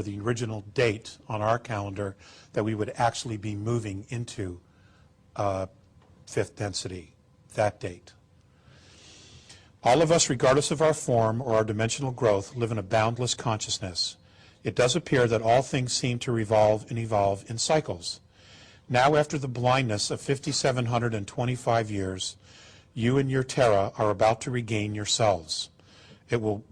the original date on our calendar that we would actually be moving into fifth density, that date. All of us, regardless of our form or our dimensional growth, live in a boundless consciousness. It does appear that all things seem to revolve and evolve in cycles. Now, after the blindness of 5,725 years, you and your Terra are about to regain yourselves. It will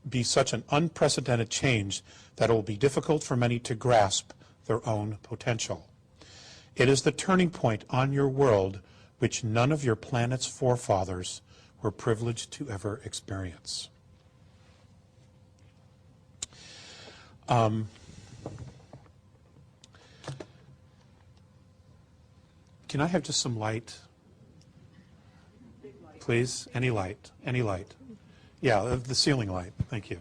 be such an unprecedented change that it will be difficult for many to grasp their own potential. It is the turning point on your world which none of your planet's forefathers were privileged to ever experience. Can I have just some light? Please, any light, any light. Yeah, the ceiling light, thank you.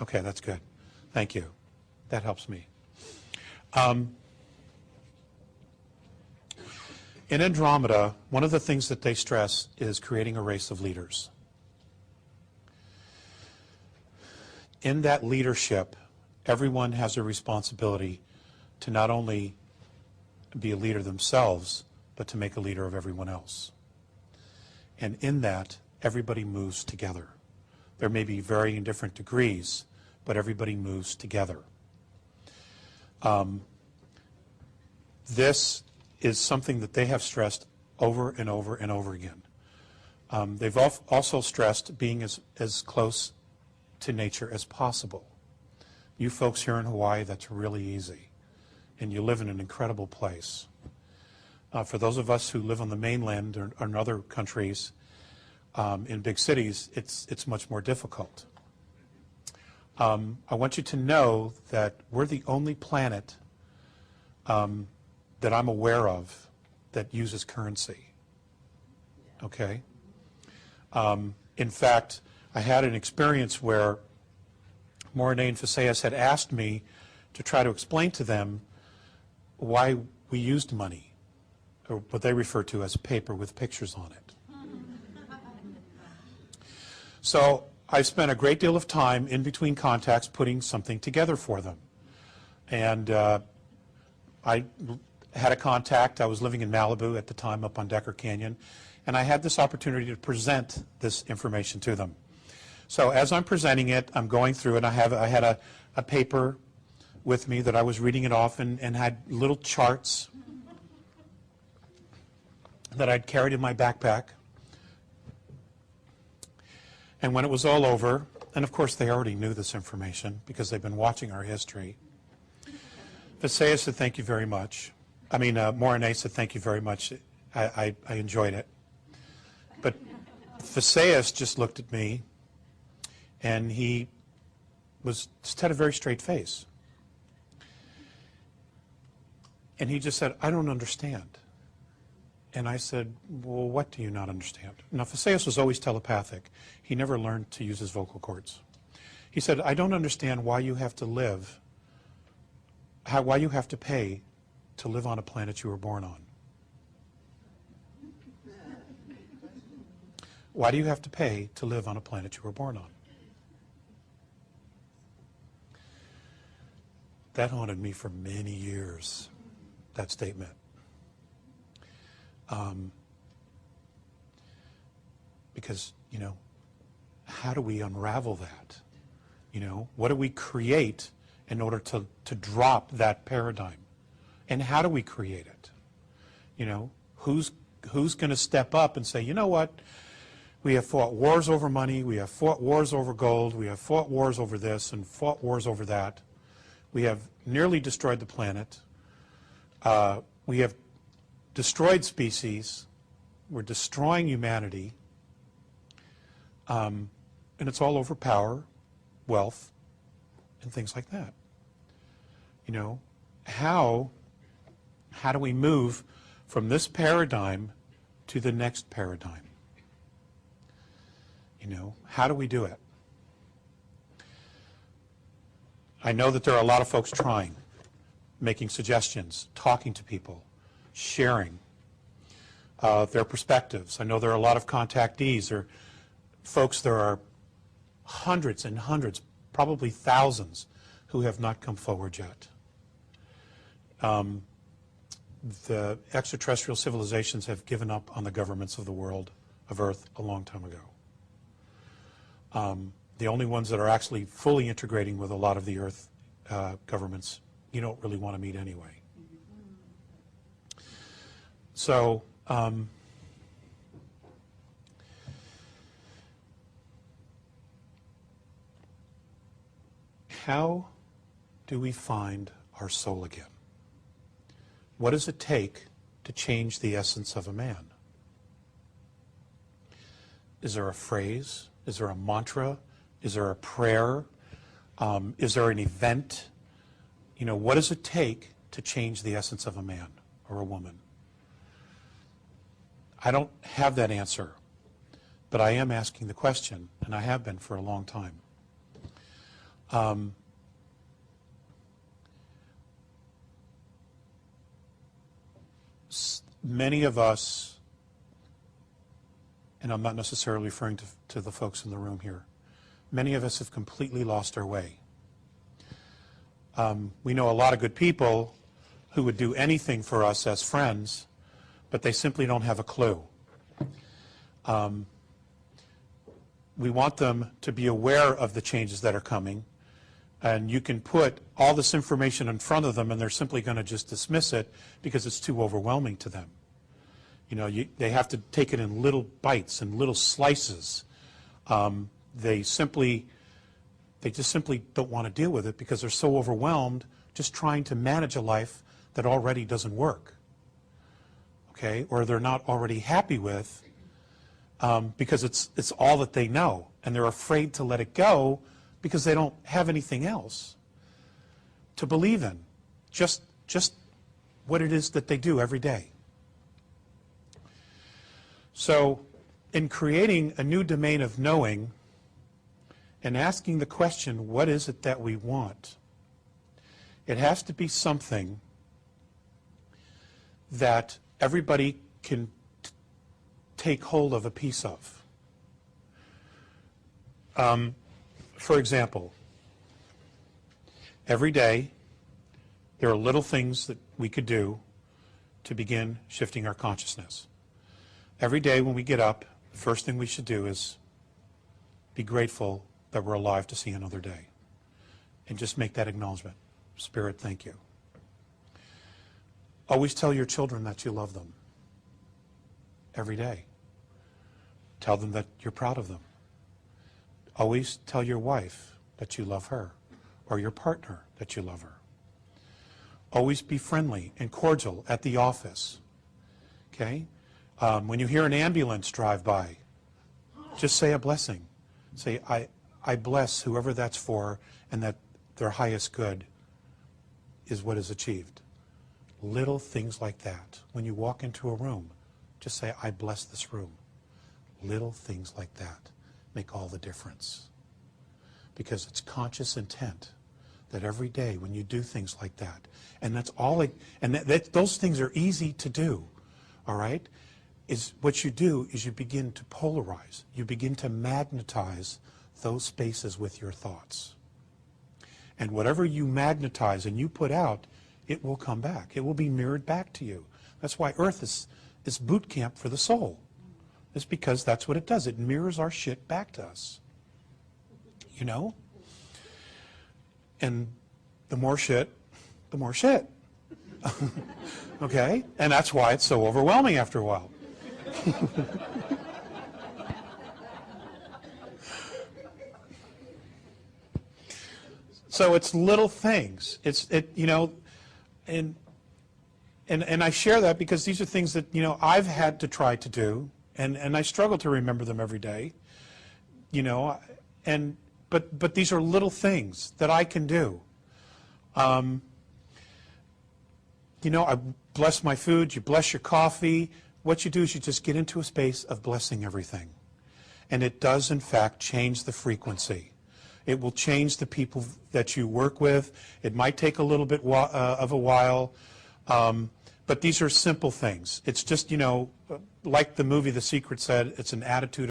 Okay, that's good. Thank you. That helps me. In Andromeda, one of the things that they stress is creating a race of leaders. In that leadership, everyone has a responsibility to not only be a leader themselves, but to make a leader of everyone else. And in that, everybody moves together. There may be varying different degrees, but everybody moves together. This is something that they have stressed over and over and over again. They've also stressed being as close to nature as possible. You folks here in Hawaii, that's really easy. And you live in an incredible place. For those of us who live on the mainland or in other countries, in big cities, it's much more difficult. I want you to know that we're the only planet that I'm aware of that uses currency. Okay? In fact, I had an experience where Morine and Faseus had asked me to try to explain to them why we used money, or what they refer to as paper with pictures on it. So I spent a great deal of time in between contacts putting something together for them. And I had a contact. I was living in Malibu at the time up on Decker Canyon, and I had this opportunity to present this information to them. So as I'm presenting it, I'm going through it. I had a paper with me that I was reading it off and had little charts that I'd carried in my backpack. And when it was all over, and of course they already knew this information because they've been watching our history, Faseus said, thank you very much. Morine said, thank you very much. I enjoyed it. But Faseus just looked at me, and he just had a very straight face. And he just said, I don't understand. And I said, well, what do you not understand? Now, Faseus was always telepathic. He never learned to use his vocal cords. He said, I don't understand why you have to live, why you have to pay to live on a planet you were born on. Why do you have to pay to live on a planet you were born on? That haunted me for many years, that statement. Because, how do we unravel that? What do we create in order to drop that paradigm? And how do we create it? Who's going to step up and say, you know what? We have fought wars over money. We have fought wars over gold. We have fought wars over this and fought wars over that. We have nearly destroyed the planet. We have destroyed species. We're destroying humanity. And it's all over power, wealth, and things like that. How do we move from this paradigm to the next paradigm? How do we do it? I know that there are a lot of folks trying, making suggestions, talking to people, sharing their perspectives. I know there are a lot of contactees or Folks, there are hundreds and hundreds, probably thousands, who have not come forward yet. The extraterrestrial civilizations have given up on the governments of the world, of Earth, a long time ago. The only ones that are actually fully integrating with a lot of the Earth governments, you don't really want to meet anyway. So, how do we find our soul again? What does it take to change the essence of a man? Is there a phrase? Is there a mantra? Is there a prayer? Is there an event? You know, what does it take to change the essence of a man or a woman? I don't have that answer, but I am asking the question, and I have been for a long time. Many of us, and I'm not necessarily referring to the folks in the room here, many of us have completely lost our way. We know a lot of good people who would do anything for us as friends, but they simply don't have a clue. We want them to be aware of the changes that are coming, and you can put all this information in front of them and they're simply going to just dismiss it because it's too overwhelming to them. You know, they have to take it in little bites and little slices. They just simply don't want to deal with it because they're so overwhelmed just trying to manage a life that already doesn't work, okay, or they're not already happy with because it's all that they know, and they're afraid to let it go because they don't have anything else to believe in, just what it is that they do every day. So in creating a new domain of knowing and asking the question, what is it that we want? It has to be something that everybody can take hold of a piece of. For example, every day there are little things that we could do to begin shifting our consciousness. Every day when we get up, the first thing we should do is be grateful that we're alive to see another day. And just make that acknowledgement. Spirit, thank you. Always tell your children that you love them. Every day. Tell them that you're proud of them. Always tell your wife that you love her, or your partner that you love her. Always be friendly and cordial at the office. Okay? When you hear an ambulance drive by, just say a blessing. Say, I bless whoever that's for, and that their highest good is what is achieved. Little things like that. When you walk into a room, just say, I bless this room. Little things like that make all the difference. Because it's conscious intent that every day when you do things like that, and that's all, those things are easy to do, all right? Is what you do is you begin to polarize. You begin to magnetize those spaces with your thoughts. And whatever you magnetize and you put out, it will come back. It will be mirrored back to you. That's why Earth is boot camp for the soul. It's because that's what it does. It mirrors our shit back to us. You know? And the more shit, the more shit. Okay? And that's why it's so overwhelming after a while. So it's little things. You know, and I share that because these are things that, you know, I've had to try to do, and I struggle to remember them every day. You know, but these are little things that I can do. You know, I bless my food, you bless your coffee. What you do is you just get into a space of blessing everything. And it does, in fact, change the frequency. It will change the people that you work with. It might take a little bit of a while, but these are simple things. It's just, you know, like the movie The Secret said, it's an attitude